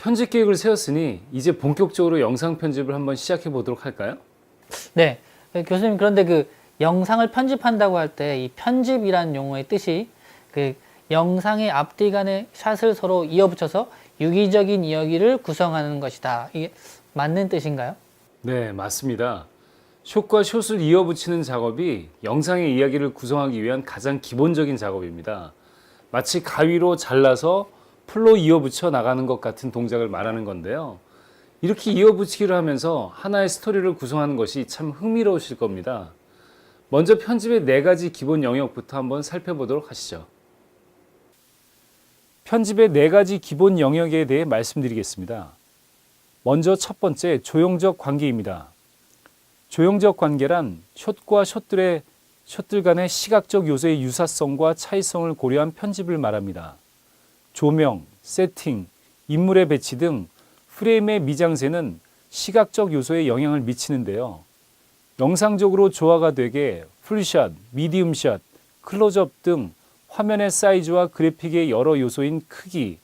편집 계획을 세웠으니 이제 본격적으로 영상 편집을 한번 시작해 보도록 할까요? 네, 교수님, 그런데 그 영상을 편집한다고 할 때 이 편집이란 용어의 뜻이 그 영상의 앞뒤간의 샷을 서로 이어붙여서 유기적인 이야기를 구성하는 것이다. 이게 맞는 뜻인가요? 네, 맞습니다. 숏과 숏을 이어붙이는 작업이 영상의 이야기를 구성하기 위한 가장 기본적인 작업입니다. 마치 가위로 잘라서 풀로 이어붙여 나가는 것 같은 동작을 말하는 건데요. 이렇게 이어붙이기를 하면서 하나의 스토리를 구성하는 것이 참 흥미로우실 겁니다. 먼저 편집의 4가지 기본 영역부터 한번 살펴보도록 하시죠. 편집의 4가지 기본 영역에 대해 말씀드리겠습니다. 먼저 첫 번째, 조형적 관계입니다. 조형적 관계란 숏과 숏들 간의 시각적 요소의 유사성과 차이성을 고려한 편집을 말합니다. 조명, 세팅, 인물의 배치 등 프레임의 미장세는 시각적 요소에 영향을 미치는데요. 영상적으로 조화가 되게 풀샷, 미디움샷, 클로즈업 등 화면의 사이즈와 그래픽의 여러 요소인 크기,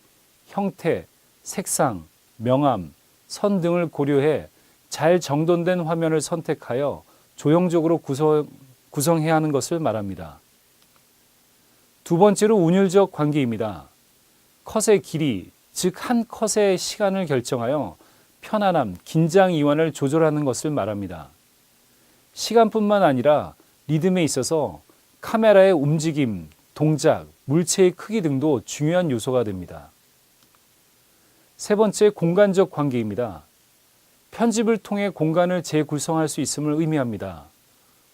형태, 색상, 명암, 선 등을 고려해 잘 정돈된 화면을 선택하여 조형적으로 구성해야 하는 것을 말합니다. 두 번째로 운율적 관계입니다. 컷의 길이, 즉 한 컷의 시간을 결정하여 편안함, 긴장 이완을 조절하는 것을 말합니다. 시간뿐만 아니라 리듬에 있어서 카메라의 움직임, 동작, 물체의 크기 등도 중요한 요소가 됩니다. 세 번째, 공간적 관계입니다. 편집을 통해 공간을 재구성할 수 있음을 의미합니다.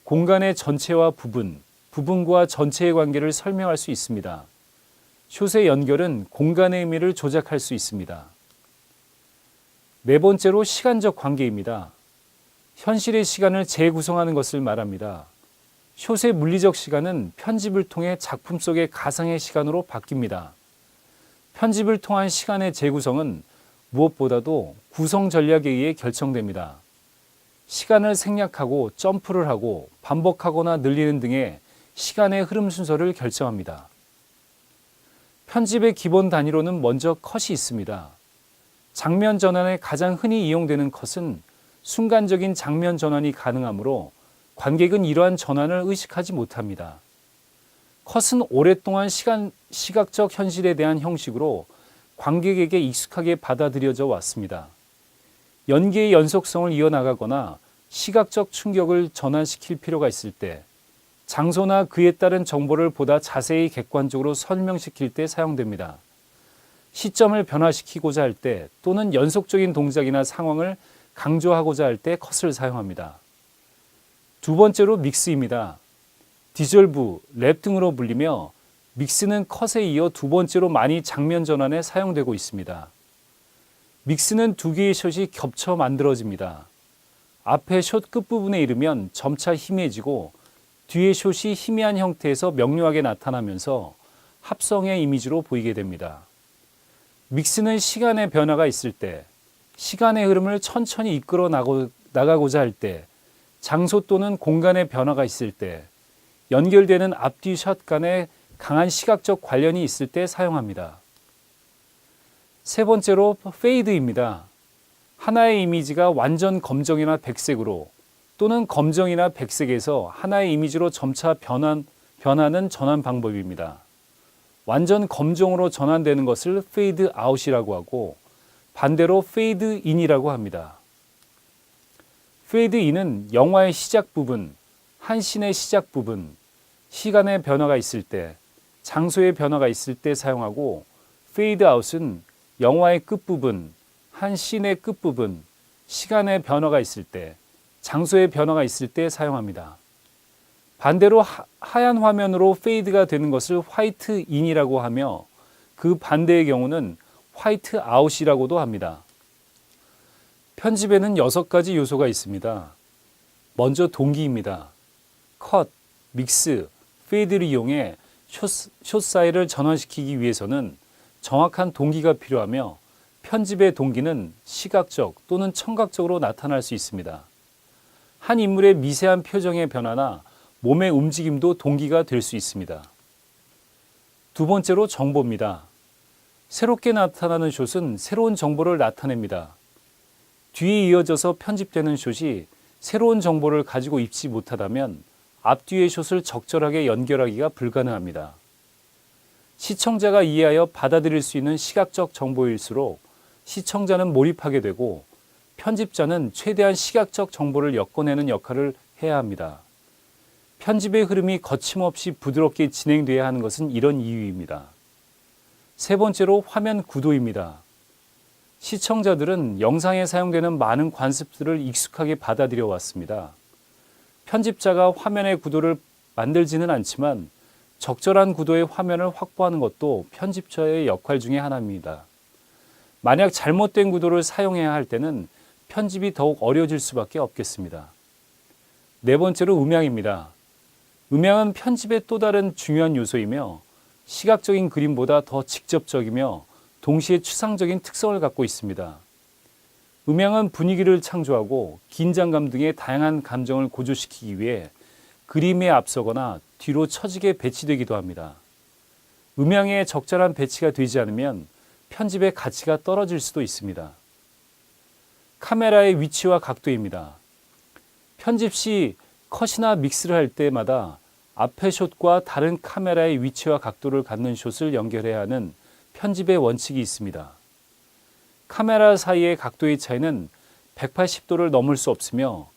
공간의 전체와 부분, 부분과 전체의 관계를 설명할 수 있습니다. 숏의 연결은 공간의 의미를 조작할 수 있습니다. 네 번째로 시간적 관계입니다. 현실의 시간을 재구성하는 것을 말합니다. 숏의 물리적 시간은 편집을 통해 작품 속의 가상의 시간으로 바뀝니다. 편집을 통한 시간의 재구성은 무엇보다도 구성 전략에 의해 결정됩니다. 시간을 생략하고 점프를 하고 반복하거나 늘리는 등의 시간의 흐름 순서를 결정합니다. 편집의 기본 단위로는 먼저 컷이 있습니다. 장면 전환에 가장 흔히 이용되는 컷은 순간적인 장면 전환이 가능하므로 관객은 이러한 전환을 의식하지 못합니다. 컷은 오랫동안 시각적 현실에 대한 형식으로 관객에게 익숙하게 받아들여져 왔습니다. 연기의 연속성을 이어나가거나 시각적 충격을 전환시킬 필요가 있을 때, 장소나 그에 따른 정보를 보다 자세히 객관적으로 설명시킬 때 사용됩니다. 시점을 변화시키고자 할 때 또는 연속적인 동작이나 상황을 강조하고자 할 때 컷을 사용합니다. 두 번째로 믹스입니다. 디졸브, 랩 등으로 불리며 믹스는 컷에 이어 두 번째로 많이 장면 전환에 사용되고 있습니다. 믹스는 두 개의 숏이 겹쳐 만들어집니다. 앞에 숏 끝부분에 이르면 점차 희미해지고 뒤의 숏이 희미한 형태에서 명료하게 나타나면서 합성의 이미지로 보이게 됩니다. 믹스는 시간의 변화가 있을 때, 시간의 흐름을 천천히 이끌어 나가고자 할 때, 장소 또는 공간의 변화가 있을 때, 연결되는 앞뒤 샷 간의 강한 시각적 관련이 있을 때 사용합니다. 세 번째로 페이드입니다. 하나의 이미지가 완전 검정이나 백색으로 또는 검정이나 백색에서 하나의 이미지로 점차 변하는 전환 방법입니다. 완전 검정으로 전환되는 것을 페이드 아웃이라고 하고 반대로 페이드 인이라고 합니다. 페이드 인은 영화의 시작 부분, 한 씬의 시작 부분, 시간의 변화가 있을 때, 장소의 변화가 있을 때 사용하고 페이드 아웃은 영화의 끝부분, 한 씬의 끝부분, 시간의 변화가 있을 때, 장소의 변화가 있을 때 사용합니다. 반대로 하얀 화면으로 페이드가 되는 것을 화이트 인이라고 하며 그 반대의 경우는 화이트 아웃이라고도 합니다. 편집에는 6가지 요소가 있습니다. 먼저 동기입니다. 컷, 믹스, 페이드를 이용해 숏 사이를 전환시키기 위해서는 정확한 동기가 필요하며 편집의 동기는 시각적 또는 청각적으로 나타날 수 있습니다. 한 인물의 미세한 표정의 변화나 몸의 움직임도 동기가 될 수 있습니다. 두 번째로 정보입니다. 새롭게 나타나는 숏은 새로운 정보를 나타냅니다. 뒤에 이어져서 편집되는 숏이 새로운 정보를 가지고 있지 못하다면 앞뒤의 숏을 적절하게 연결하기가 불가능합니다. 시청자가 이해하여 받아들일 수 있는 시각적 정보일수록 시청자는 몰입하게 되고 편집자는 최대한 시각적 정보를 엮어내는 역할을 해야 합니다. 편집의 흐름이 거침없이 부드럽게 진행돼야 하는 것은 이런 이유입니다. 세 번째로 화면 구도입니다. 시청자들은 영상에 사용되는 많은 관습들을 익숙하게 받아들여 왔습니다. 편집자가 화면의 구도를 만들지는 않지만 적절한 구도의 화면을 확보하는 것도 편집자의 역할 중에 하나입니다. 만약 잘못된 구도를 사용해야 할 때는 편집이 더욱 어려워질 수밖에 없겠습니다. 네 번째로 음향입니다. 음향은 편집의 또 다른 중요한 요소이며 시각적인 그림보다 더 직접적이며 동시에 추상적인 특성을 갖고 있습니다. 음향은 분위기를 창조하고 긴장감 등의 다양한 감정을 고조시키기 위해 그림에 앞서거나 뒤로 처지게 배치되기도 합니다. 음향의 적절한 배치가 되지 않으면 편집의 가치가 떨어질 수도 있습니다. 카메라의 위치와 각도입니다. 편집 시 컷이나 믹스를 할 때마다 앞의 숏과 다른 카메라의 위치와 각도를 갖는 숏을 연결해야 하는 편집의 원칙이 있습니다. 카메라 사이의 각도의 차이는 180도를 넘을 수 없으며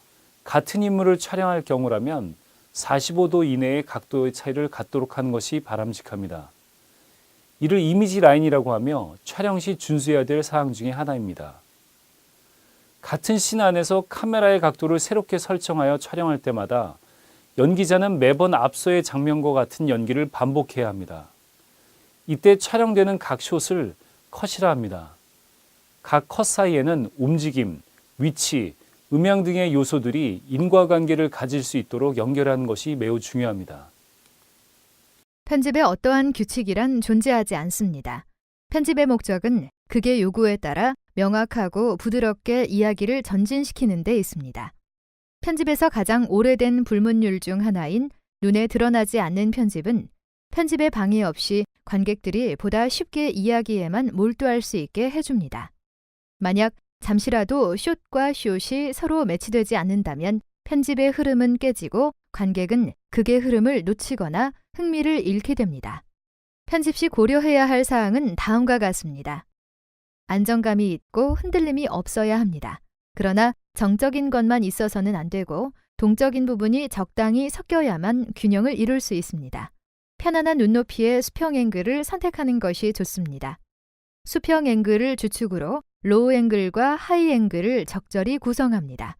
같은 인물을 촬영할 경우라면 45도 이내의 각도의 차이를 갖도록 하는 것이 바람직합니다. 이를 이미지 라인이라고 하며 촬영 시 준수해야 될 사항 중에 하나입니다. 같은 씬 안에서 카메라의 각도를 새롭게 설정하여 촬영할 때마다 연기자는 매번 앞서의 장면과 같은 연기를 반복해야 합니다. 이때 촬영되는 각 숏을 컷이라 합니다. 각 컷 사이에는 움직임, 위치, 음향 등의 요소들이 인과관계를 가질 수 있도록 연결하는 것이 매우 중요합니다. 편집에 어떠한 규칙이란 존재하지 않습니다. 편집의 목적은 극의 요구에 따라 명확하고 부드럽게 이야기를 전진시키는 데 있습니다. 편집에서 가장 오래된 불문율 중 하나인 눈에 드러나지 않는 편집은 편집의 방해 없이 관객들이 보다 쉽게 이야기에만 몰두할 수 있게 해줍니다. 만약 잠시라도 숏과 숏이 서로 매치되지 않는다면 편집의 흐름은 깨지고 관객은 극의 흐름을 놓치거나 흥미를 잃게 됩니다. 편집 시 고려해야 할 사항은 다음과 같습니다. 안정감이 있고 흔들림이 없어야 합니다. 그러나 정적인 것만 있어서는 안 되고 동적인 부분이 적당히 섞여야만 균형을 이룰 수 있습니다. 편안한 눈높이의 수평 앵글을 선택하는 것이 좋습니다. 수평 앵글을 주축으로 로우 앵글과 하이 앵글을 적절히 구성합니다.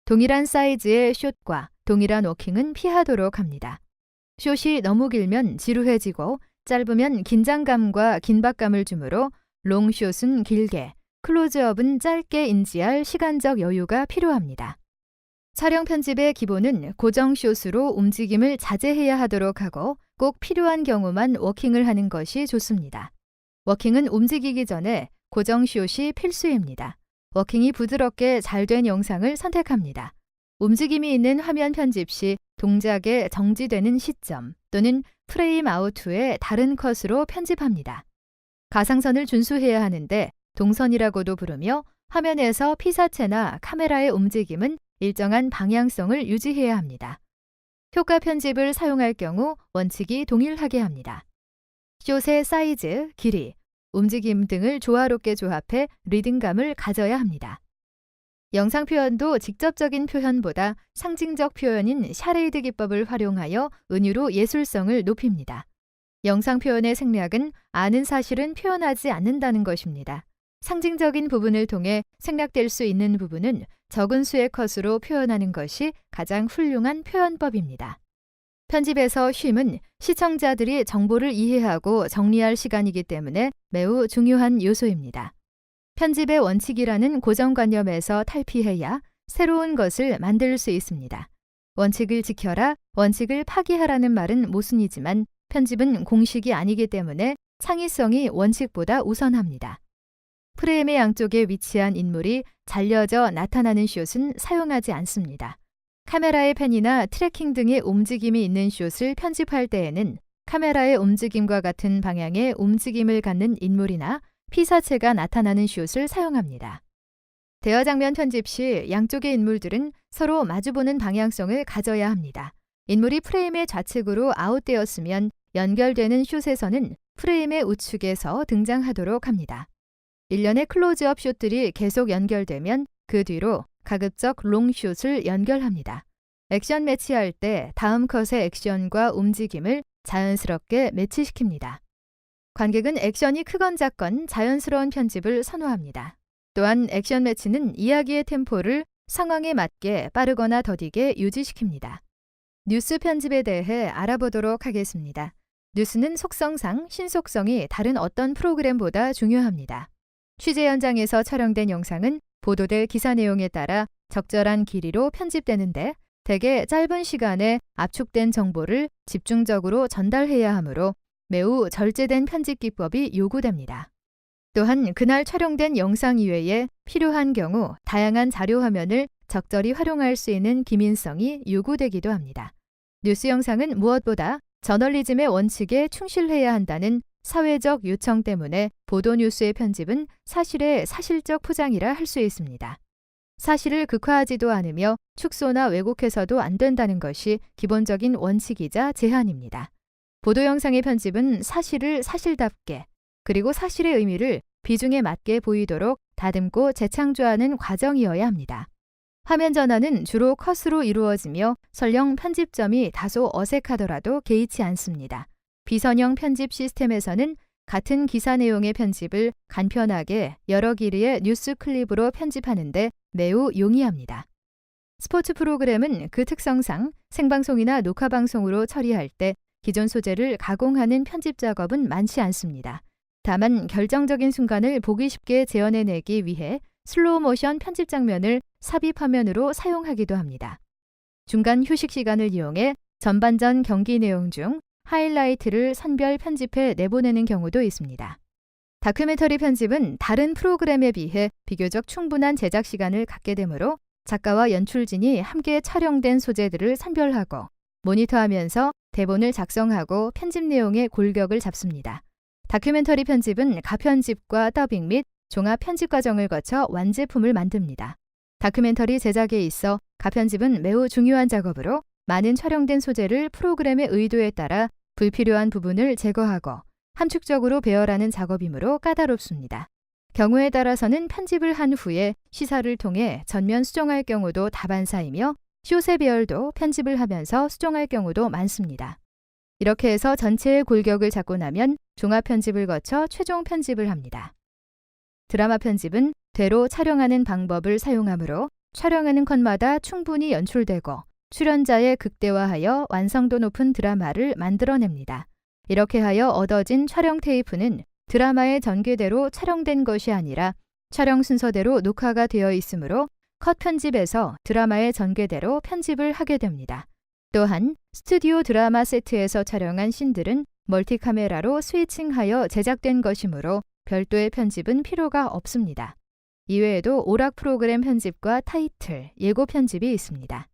동일한 사이즈의 숏과 동일한 워킹은 피하도록 합니다. 숏이 너무 길면 지루해지고 짧으면 긴장감과 긴박감을 주므로 롱숏은 길게, 클로즈업은 짧게 인지할 시간적 여유가 필요합니다. 촬영 편집의 기본은 고정 숏으로 움직임을 자제해야 하도록 하고 꼭 필요한 경우만 워킹을 하는 것이 좋습니다. 워킹은 움직이기 전에 고정 숏이 필수입니다. 워킹이 부드럽게 잘 된 영상을 선택합니다. 움직임이 있는 화면 편집 시 동작에 정지되는 시점 또는 프레임 아웃 후에 다른 컷으로 편집합니다. 가상선을 준수해야 하는데 동선이라고도 부르며 화면에서 피사체나 카메라의 움직임은 일정한 방향성을 유지해야 합니다. 효과 편집을 사용할 경우 원칙이 동일하게 합니다. 숏의 사이즈, 길이, 움직임 등을 조화롭게 조합해 리듬감을 가져야 합니다. 영상 표현도 직접적인 표현보다 상징적 표현인 샤레이드 기법을 활용하여 은유로 예술성을 높입니다. 영상 표현의 생략은 아는 사실은 표현하지 않는다는 것입니다. 상징적인 부분을 통해 생략될 수 있는 부분은 적은 수의 컷으로 표현하는 것이 가장 훌륭한 표현법입니다. 편집에서 쉼은 시청자들이 정보를 이해하고 정리할 시간이기 때문에 매우 중요한 요소입니다. 편집의 원칙이라는 고정관념에서 탈피해야 새로운 것을 만들 수 있습니다. 원칙을 지켜라, 원칙을 파기하라는 말은 모순이지만 편집은 공식이 아니기 때문에 창의성이 원칙보다 우선합니다. 프레임의 양쪽에 위치한 인물이 잘려져 나타나는 숏은 사용하지 않습니다. 카메라의 펜이나 트래킹 등의 움직임이 있는 숏을 편집할 때에는 카메라의 움직임과 같은 방향의 움직임을 갖는 인물이나 피사체가 나타나는 숏을 사용합니다. 대화 장면 편집 시 양쪽의 인물들은 서로 마주보는 방향성을 가져야 합니다. 인물이 프레임의 좌측으로 아웃되었으면 연결되는 숏에서는 프레임의 우측에서 등장하도록 합니다. 일련의 클로즈업 숏들이 계속 연결되면 그 뒤로 가급적 롱숏을 연결합니다. 액션 매치할 때 다음 컷의 액션과 움직임을 자연스럽게 매치시킵니다. 관객은 액션이 크건 작건 자연스러운 편집을 선호합니다. 또한 액션 매치는 이야기의 템포를 상황에 맞게 빠르거나 더디게 유지시킵니다. 뉴스 편집에 대해 알아보도록 하겠습니다. 뉴스는 속성상 신속성이 다른 어떤 프로그램보다 중요합니다. 취재 현장에서 촬영된 영상은 보도될 기사 내용에 따라 적절한 길이로 편집되는데 대개 짧은 시간에 압축된 정보를 집중적으로 전달해야 하므로 매우 절제된 편집 기법이 요구됩니다. 또한 그날 촬영된 영상 이외에 필요한 경우 다양한 자료 화면을 적절히 활용할 수 있는 기민성이 요구되기도 합니다. 뉴스 영상은 무엇보다 저널리즘의 원칙에 충실해야 한다는 사회적 요청 때문에 보도 뉴스의 편집은 사실의 사실적 포장이라 할 수 있습니다. 사실을 극화하지도 않으며 축소나 왜곡해서도 안 된다는 것이 기본적인 원칙이자 제한입니다. 보도 영상의 편집은 사실을 사실답게 그리고 사실의 의미를 비중에 맞게 보이도록 다듬고 재창조하는 과정이어야 합니다. 화면 전환은 주로 컷으로 이루어지며 설령 편집점이 다소 어색하더라도 개의치 않습니다. 비선형 편집 시스템에서는 같은 기사 내용의 편집을 간편하게 여러 길이의 뉴스 클립으로 편집하는데 매우 용이합니다. 스포츠 프로그램은 그 특성상 생방송이나 녹화방송으로 처리할 때 기존 소재를 가공하는 편집 작업은 많지 않습니다. 다만 결정적인 순간을 보기 쉽게 재현해내기 위해 슬로우 모션 편집 장면을 삽입 화면으로 사용하기도 합니다. 중간 휴식 시간을 이용해 전반전 경기 내용 중 하이라이트를 선별 편집해 내보내는 경우도 있습니다. 다큐멘터리 편집은 다른 프로그램에 비해 비교적 충분한 제작 시간을 갖게 되므로 작가와 연출진이 함께 촬영된 소재들을 선별하고 모니터하면서 대본을 작성하고 편집 내용의 골격을 잡습니다. 다큐멘터리 편집은 가편집과 더빙 및 종합 편집 과정을 거쳐 완제품을 만듭니다. 다큐멘터리 제작에 있어 가편집은 매우 중요한 작업으로 많은 촬영된 소재를 프로그램의 의도에 따라 불필요한 부분을 제거하고 함축적으로 배열하는 작업이므로 까다롭습니다. 경우에 따라서는 편집을 한 후에 시사를 통해 전면 수정할 경우도 다반사이며 숏의 배열도 편집을 하면서 수정할 경우도 많습니다. 이렇게 해서 전체의 골격을 잡고 나면 종합 편집을 거쳐 최종 편집을 합니다. 드라마 편집은 되로 촬영하는 방법을 사용하므로 촬영하는 컷마다 충분히 연출되고 출연자의 극대화하여 완성도 높은 드라마를 만들어냅니다. 이렇게 하여 얻어진 촬영 테이프는 드라마의 전개대로 촬영된 것이 아니라 촬영 순서대로 녹화가 되어 있으므로 컷 편집에서 드라마의 전개대로 편집을 하게 됩니다. 또한 스튜디오 드라마 세트에서 촬영한 씬들은 멀티카메라로 스위칭하여 제작된 것이므로 별도의 편집은 필요가 없습니다. 이외에도 오락 프로그램 편집과 타이틀, 예고 편집이 있습니다.